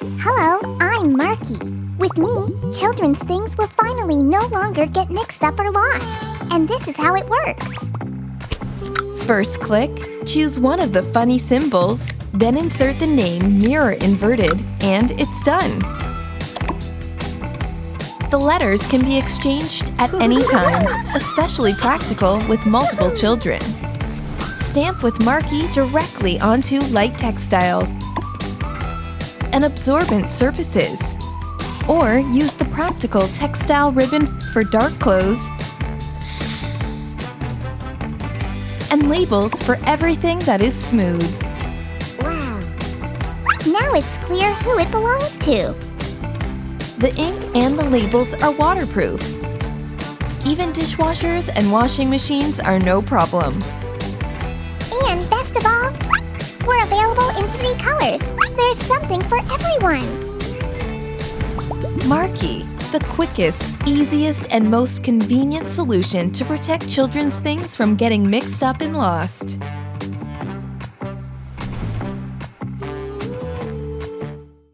Hello, I'm Marky. With me, children's things will finally no longer get mixed up or lost. And this is how it works. First click, choose one of the funny symbols, then insert the name mirror inverted, and it's done. The letters can be exchanged at any time, especially practical with multiple children. Stamp with Marky directly onto light textiles and absorbent surfaces. Or use the practical textile ribbon for dark clothes and labels for everything that is smooth. Wow. Now it's clear who it belongs to. The ink and the labels are waterproof. Even dishwashers and washing machines are no problem. And best of all, we're available in 3 colors. There's something for everyone. Marky, the quickest, easiest, and most convenient solution to protect children's things from getting mixed up and lost.